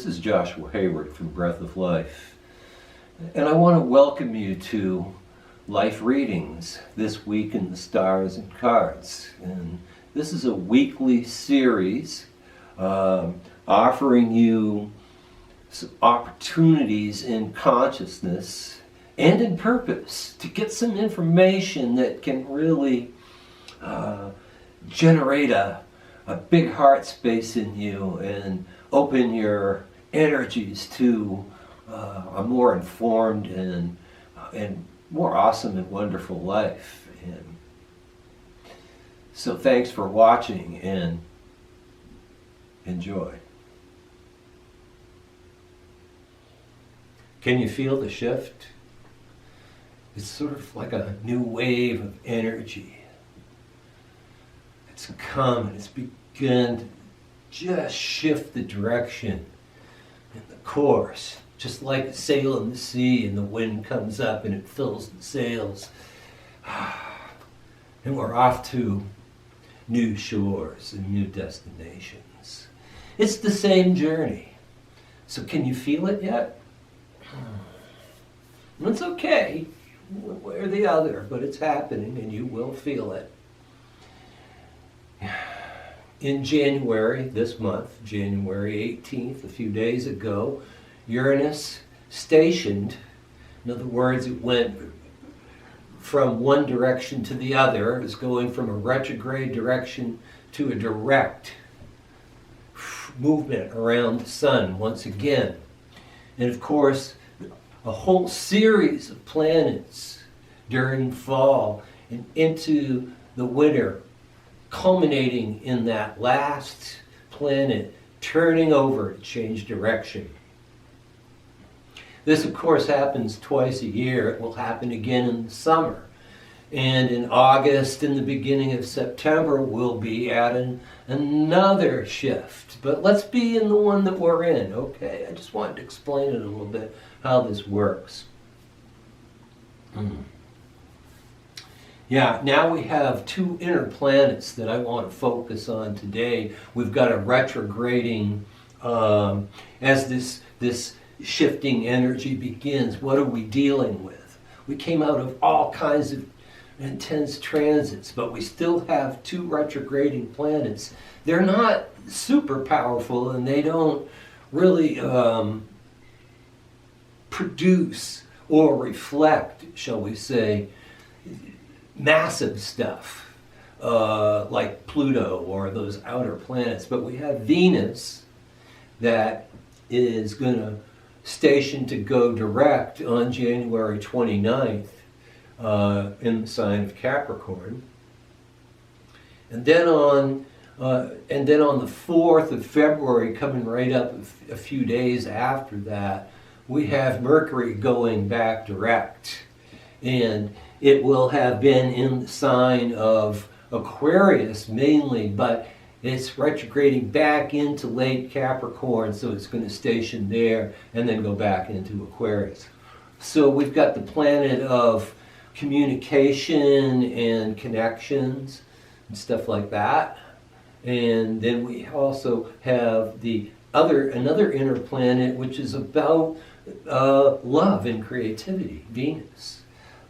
This is Joshua Hayward from Breath of Life, and I want to welcome you to Life Readings, This Week in the Stars and Cards. And this is a weekly series offering you some opportunities in consciousness and in purpose to get some information that can really generate a big heart space in you and open your energies to a more informed and more awesome and wonderful life. And so thanks for watching and enjoy. Can you feel the shift? It's sort of like a new wave of energy. It's come and it's begun to just shift the direction and the course, just like a sail in the sea and the wind comes up and it fills the sails. And we're off to new shores and new destinations. It's the same journey. So can you feel it yet? It's okay, one way or the other, but it's happening and you will feel it. In January, this month, January 18th, a few days ago, Uranus stationed. In other words, it went from one direction to the other. It was going from a retrograde direction to a direct movement around the sun once again. And of course, a whole series of planets during fall and into the winter, culminating in that last planet turning over to change direction. This, of course, happens twice a year. It will happen again in the summer. And in August and the beginning of September, we'll be at another shift. But let's be in the one that we're in, okay? I just wanted to explain it a little bit, how this works. Yeah, now we have two inner planets that I want to focus on today. We've got a retrograding as this shifting energy begins. What are we dealing with? We came out of all kinds of intense transits, but we still have two retrograding planets. They're not super powerful and they don't really produce or reflect, shall we say, massive stuff like Pluto or those outer planets. But we have Venus that is going to station to go direct on January 29th in the sign of Capricorn. And then on the 4th of February, coming right up a few days after that, we have Mercury going back direct. And it will have been in the sign of Aquarius mainly, but it's retrograding back into late Capricorn, so it's going to station there and then go back into Aquarius. So we've got the planet of communication and connections and stuff like that. And then we also have another inner planet, which is about love and creativity, Venus.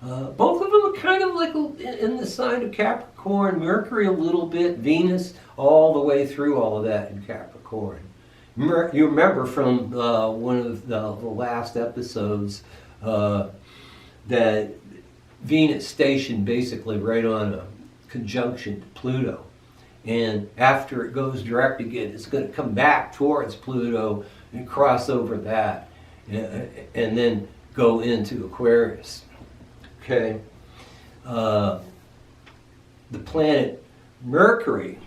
Both of them are kind of like in the sign of Capricorn. Mercury a little bit, Venus all the way through all of that in Capricorn. You remember from one of the last episodes that Venus stationed basically right on a conjunction to Pluto. And after it goes direct again, it's going to come back towards Pluto and cross over that and then go into Aquarius. Okay, the planet Mercury,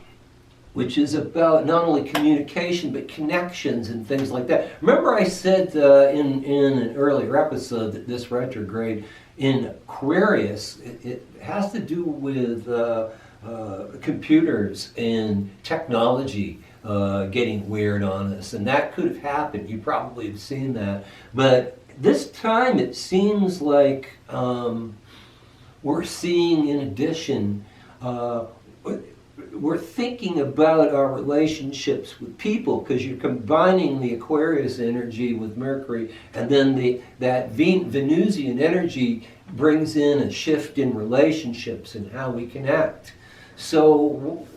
which is about not only communication but connections and things like that. Remember I said in an earlier episode that this retrograde in Aquarius, it has to do with computers and technology getting weird on us, and that could have happened. You probably have seen that. But this time it seems like we're seeing, in addition, we're thinking about our relationships with people, because you're combining the Aquarius energy with Mercury, and then that Venusian energy brings in a shift in relationships and how we connect. So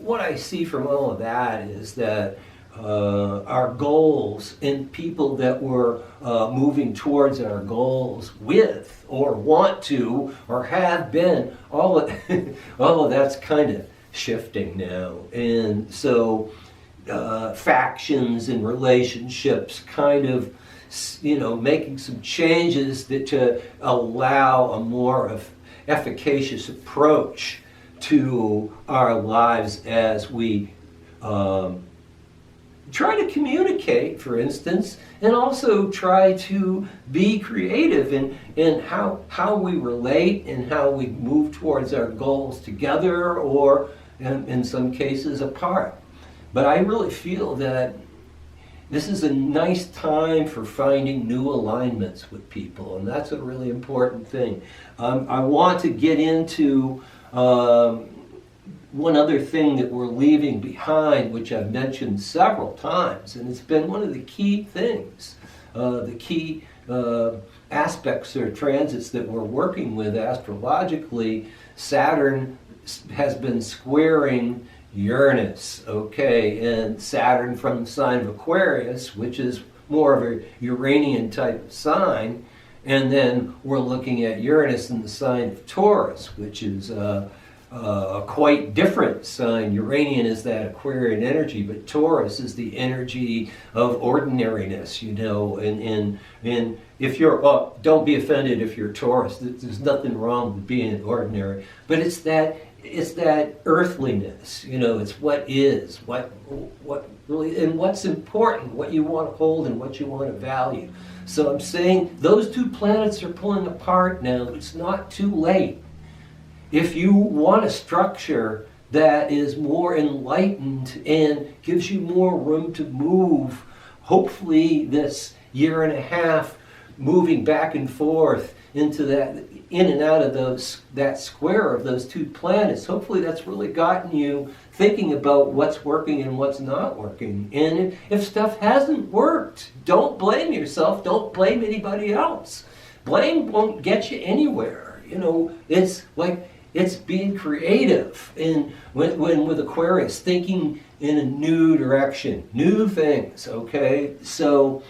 what I see from all of that is that our goals and people that we're moving towards our goals with, or want to, or have been, all of that's kind of shifting now. And so factions and relationships kind of, making some changes to allow a more efficacious approach to our lives as we try to communicate, for instance, and also try to be creative in how we relate and how we move towards our goals together, or in some cases apart. But I really feel that this is a nice time for finding new alignments with people, and that's a really important thing. I want to get into one other thing that we're leaving behind, which I've mentioned several times, and it's been one of the key things, the key aspects or transits that we're working with astrologically. Saturn has been squaring Uranus, okay, and Saturn from the sign of Aquarius, which is more of a Uranian type of sign, and then we're looking at Uranus in the sign of Taurus, which is a quite different sign. Uranian is that Aquarian energy, but Taurus is the energy of ordinariness, and if you're, don't be offended if you're Taurus, there's nothing wrong with being ordinary, but it's that earthliness, it's what is, what really, and what's important, what you want to hold and what you want to value. So I'm saying those two planets are pulling apart now. It's not too late. If you want a structure that is more enlightened and gives you more room to move, hopefully this year and a half moving back and forth into that, in and out of that square of those two planets, hopefully that's really gotten you thinking about what's working and what's not working. And if stuff hasn't worked, don't blame yourself, don't blame anybody else. Blame won't get you anywhere. It's like, it's being creative, and when with Aquarius, thinking in a new direction, new things, okay? So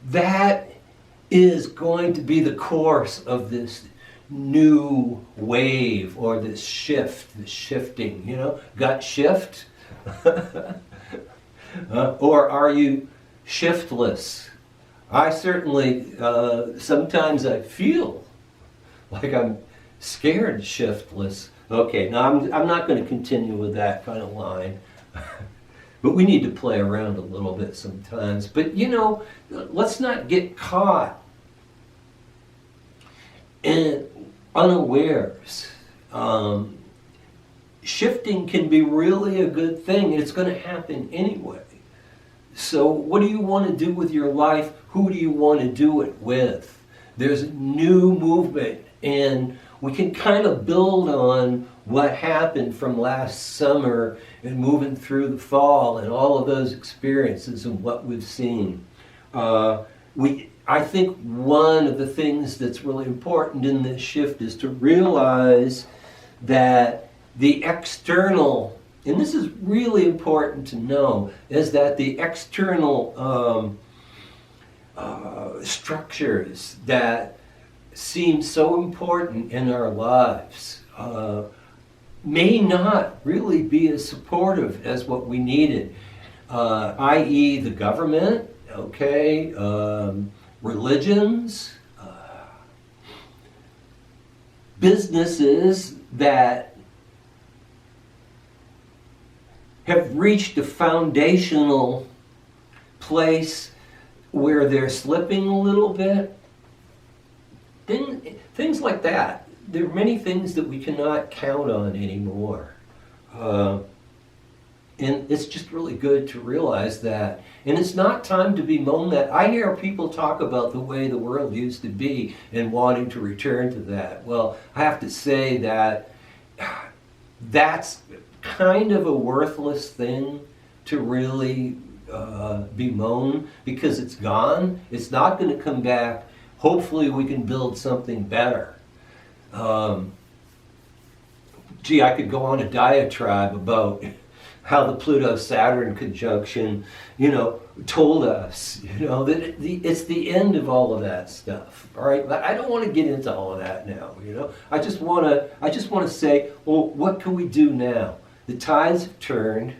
that is going to be the course of this new wave, or this shift, this shifting, gut shift? Or are you shiftless? I certainly, sometimes I feel like I'm scared shiftless. Okay, now I'm not going to continue with that kind of line. But we need to play around a little bit sometimes. But let's not get caught in unawares. Shifting can be really a good thing. It's going to happen anyway. So what do you want to do with your life? Who do you want to do it with? There's a new movement, and we can kind of build on what happened from last summer and moving through the fall and all of those experiences and what we've seen. I think one of the things that's really important in this shift is to realize that the external, and this is really important to know, is that the external structures that seem so important in our lives may not really be as supportive as what we needed, i.e. the government, okay, religions, businesses that have reached a foundational place where they're slipping a little bit. Things like that. There are many things that we cannot count on anymore. And it's just really good to realize that. And it's not time to be moaned at. I hear people talk about the way the world used to be and wanting to return to that. Well, I have to say that that's kind of a worthless thing to really bemoan, because it's gone. It's not going to come back. Hopefully we can build something better. Gee, I could go on a diatribe about how the Pluto-Saturn conjunction, told us, that it's the end of all of that stuff. All right, but I don't want to get into all of that now. I just want to say, well, what can we do now? The tides have turned.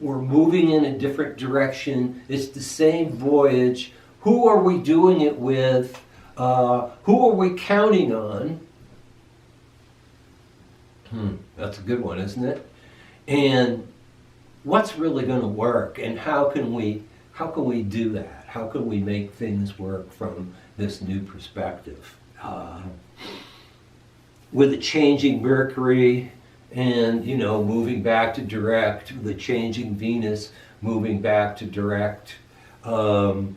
We're moving in a different direction. It's the same voyage. Who are we doing it with? Who are we counting on? That's a good one, isn't it? And what's really going to work, and how can we do that? How can we make things work from this new perspective? With a changing Mercury and, moving back to direct, the changing Venus moving back to direct, the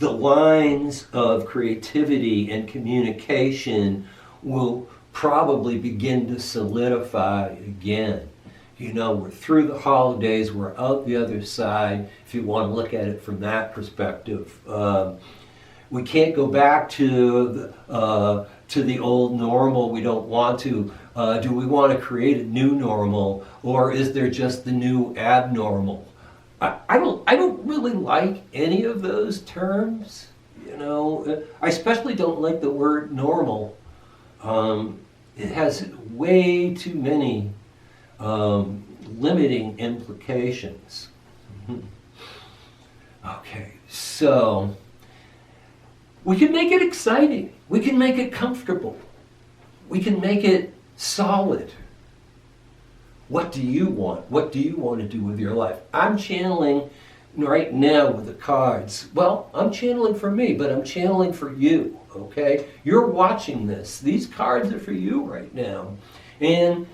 lines of creativity and communication will probably begin to solidify again. We're through the holidays, we're out the other side, if you want to look at it from that perspective. We can't go back to the old normal. We don't want to. Do we want to create a new normal, or is there just the new abnormal? I don't really like any of those terms. I especially don't like the word normal. It has way too many limiting implications. Okay, so we can make it exciting. We can make it comfortable. We can make it solid. What do you want? What do you want to do with your life? I'm channeling right now with the cards. Well, I'm channeling for me, but I'm channeling for you, okay? You're watching this. These cards are for you right now. And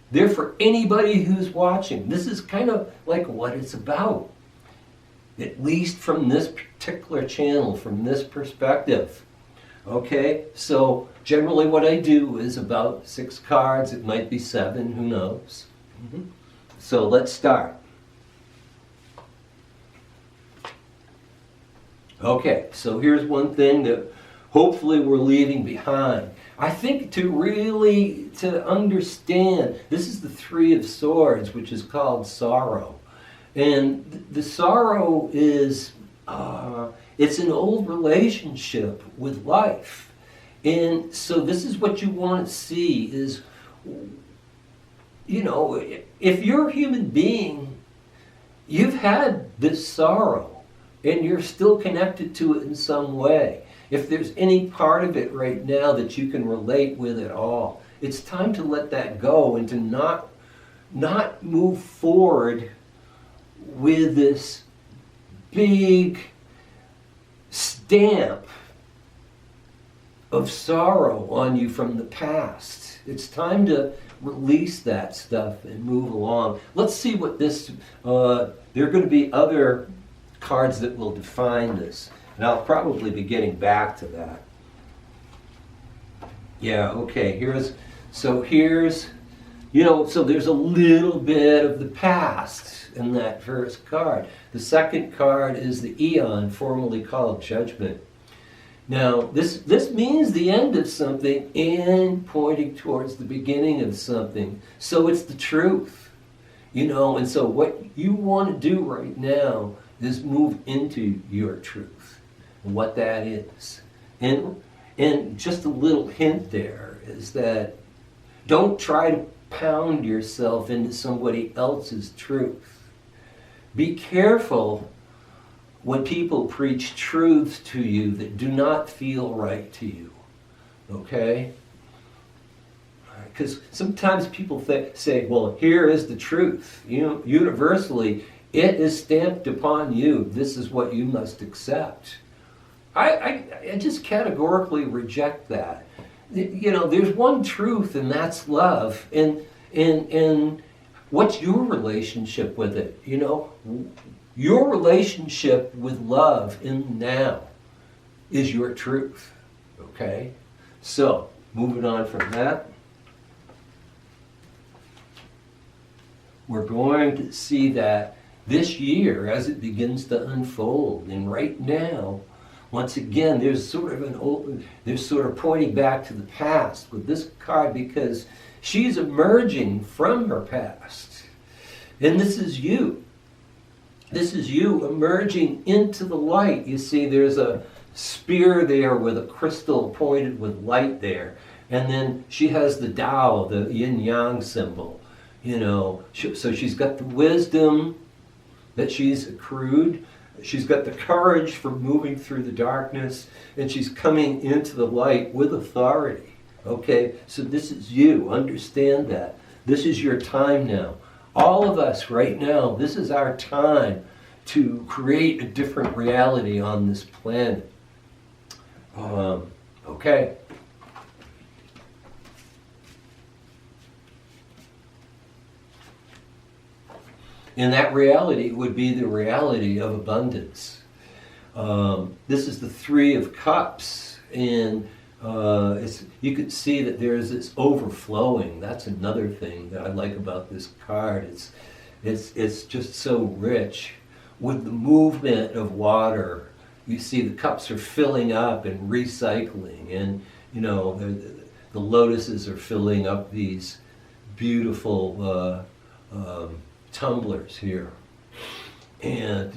they're for anybody who's watching. This is kind of like what it's about. At least from this particular channel, from this perspective. Okay, so generally what I do is about 6 cards. It might be 7, who knows. So let's start. Okay, so here's one thing that hopefully we're leaving behind. I think to understand, this is the 3 of Swords, which is called sorrow. And the sorrow is, it's an old relationship with life. And so this is what you want to see is, if you're a human being, you've had this sorrow and you're still connected to it in some way. If there's any part of it right now that you can relate with at all, it's time to let that go and to not move forward with this big stamp of sorrow on you from the past. It's time to release that stuff and move along. Let's see what this, there are going to be other cards that will define this. And I'll probably be getting back to that. Yeah, okay, so there's a little bit of the past in that first card. The second card is the Eon, formerly called Judgment. Now, this means the end of something and pointing towards the beginning of something. So it's the truth, and so what you want to do right now is move into your truth and what that is. And just a little hint there is that don't try to pound yourself into somebody else's truth. Be careful when people preach truths to you that do not feel right to you, okay? Because sometimes people say, well, here is the truth. Universally, it is stamped upon you. This is what you must accept. I just categorically reject that. There's one truth, and that's love. And what's your relationship with it? Your relationship with love in now is your truth. Okay? So, moving on from that. we're going to see that this year as it begins to unfold. And right now, once again, there's sort of pointing back to the past with this card, because she's emerging from her past. And this is you. This is you emerging into the light. You see, there's a spear there with a crystal pointed with light there. And then she has the Tao, the yin-yang symbol. So she's got the wisdom that she's accrued. She's got the courage for moving through the darkness. And she's coming into the light with authority. Okay? So this is you. Understand that. This is your time now. All of us right now, this is our time to create a different reality on this planet. Okay. And that reality would be the reality of abundance. This is the Three of Cups, and you could see that there's this overflowing. That's another thing that I like about this card. It's just so rich with the movement of water. You see the cups are filling up and recycling, and the lotuses are filling up these beautiful tumblers here. And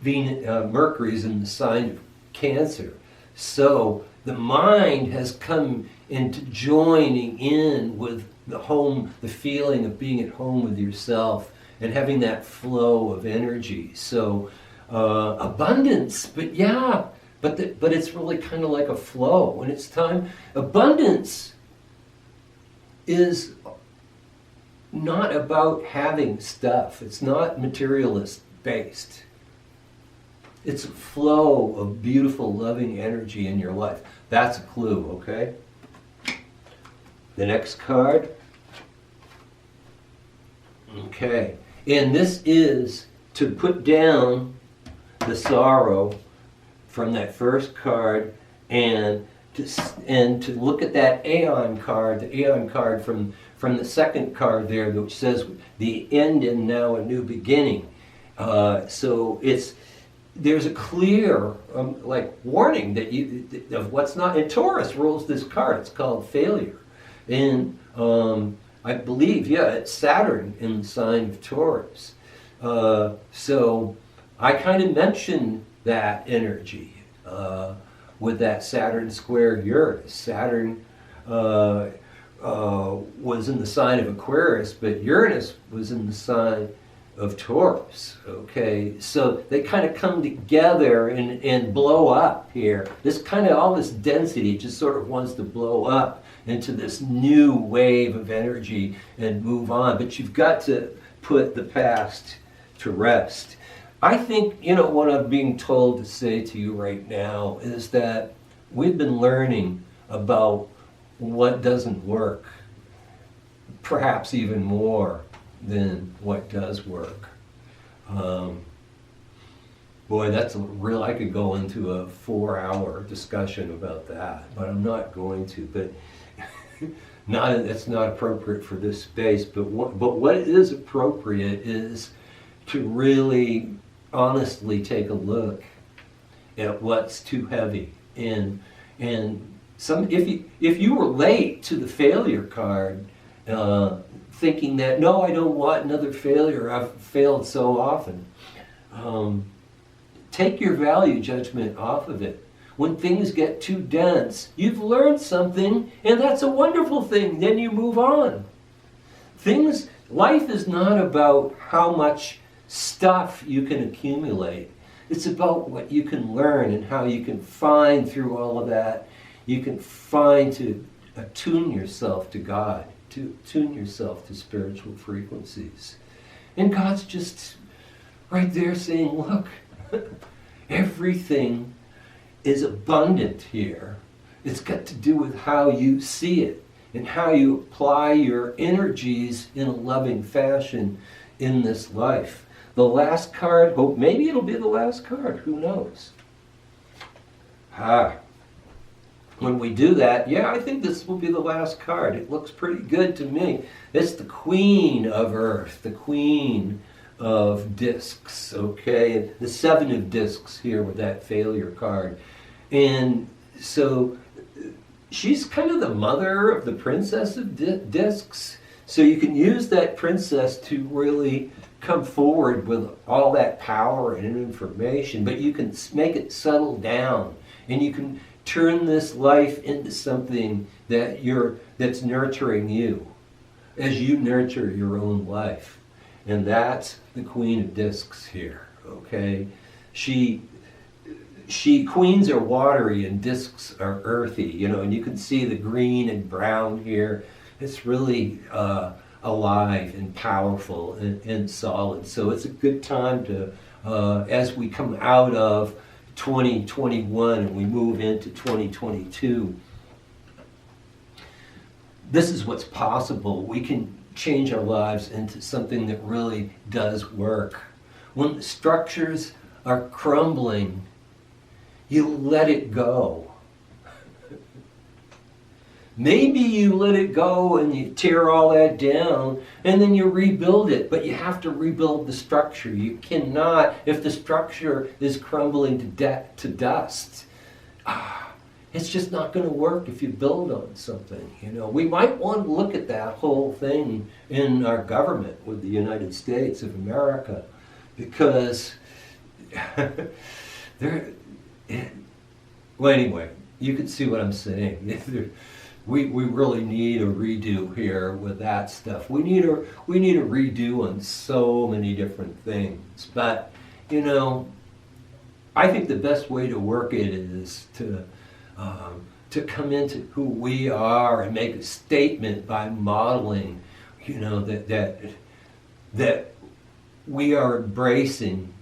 Mercury's in the sign of Cancer. So the mind has come into joining in with the feeling of being at home with yourself and having that flow of energy. So abundance, but it's really kind of like a flow. When it's time, abundance is not about having stuff. It's not materialist based. It's a flow of beautiful, loving energy in your life. That's a clue, okay? The next card. Okay. And this is to put down the sorrow from that first card and to look at that Aeon card, the Aeon card from the second card there, which says the end and now a new beginning. So there's a clear warning of what's not. And Taurus rules this card. It's called failure. And I believe, it's Saturn in the sign of Taurus. So I kind of mentioned that energy with that Saturn square Uranus. Saturn was in the sign of Aquarius, but Uranus was in the sign of Taurus. Okay, so they kind of come together and blow up here. All this density just sort of wants to blow up into this new wave of energy and move on. But you've got to put the past to rest. I think, what I'm being told to say to you right now is that we've been learning about what doesn't work, perhaps even more than what does work. Boy, that's I could go into a 4-hour discussion about that, but I'm not going to. But that's not appropriate for this space. But what is appropriate is to really honestly take a look at what's too heavy. And if you relate to the failure card, thinking that, no, I don't want another failure, I've failed so often, take your value judgment off of it. When things get too dense, you've learned something, and that's a wonderful thing. Then you move on. Life is not about how much stuff you can accumulate. It's about what you can learn and how you can find through all of that. You can find to attune yourself to God, to tune yourself to spiritual frequencies. And God's just right there saying, look, everything is abundant here. It's got to do with how you see it and how you apply your energies in a loving fashion in this life. The last card, maybe it'll be the last card, who knows? when we do that, yeah, I think this will be the last card. It looks pretty good to me. It's the Queen of Earth, the Queen of Discs, okay? The Seven of Discs here with that failure card. And so she's kind of the mother of the Princess of Discs. So you can use that princess to really come forward with all that power and information, but you can make it settle down, and you can turn this life into something that's nurturing you as you nurture your own life. And that's the Queen of Discs here, okay? Queens are watery and discs are earthy, you know, and you can see the green and brown here. It's really alive and powerful and solid. So it's a good time to, as we come out of 2021 and we move into 2022, this is what's possible. We can change our lives into something that really does work. When the structures are crumbling, you let it go. Maybe you let it go and you tear all that down and then you rebuild it, but you have to rebuild the structure. You cannot, if the structure is crumbling to dust, it's just not going to work if you build on something. You know, we might want to look at that whole thing in our government with the United States of America, because well, anyway, you can see what I'm saying. We really need a redo here with that stuff. We need a redo on so many different things. But, you know, I think the best way to work it is to come into who we are and make a statement by modeling, you know, that we are embracing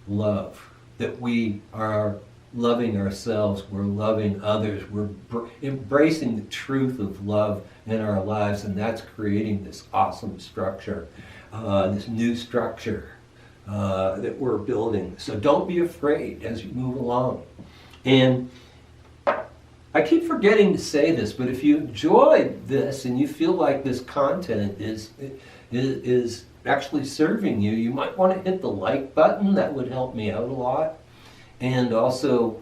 love, that we are loving ourselves, we're loving others, we're embracing the truth of love in our lives, and that's creating this awesome structure, this new structure that we're building. So don't be afraid as you move along. And I keep forgetting to say this, but if you enjoyed this and you feel like this content is actually serving you, you might want to hit the like button. That would help me out a lot. And also,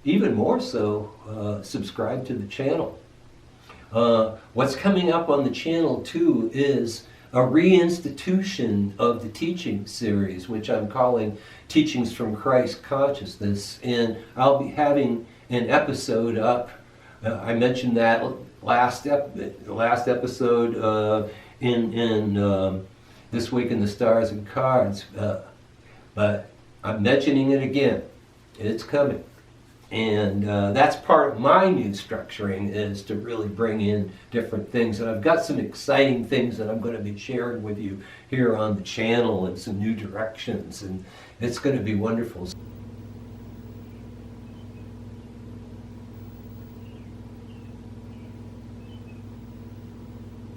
even more so, subscribe to the channel. What's coming up on the channel too is a reinstitution of the teaching series, which I'm calling Teachings from Christ Consciousness. And I'll be having an episode up. I mentioned that last episode in This Week in the Stars and Cards. But I'm mentioning it again. It's coming. And that's part of my new structuring, is to really bring in different things. And I've got some exciting things that I'm going to be sharing with you here on the channel, and some new directions. And it's going to be wonderful.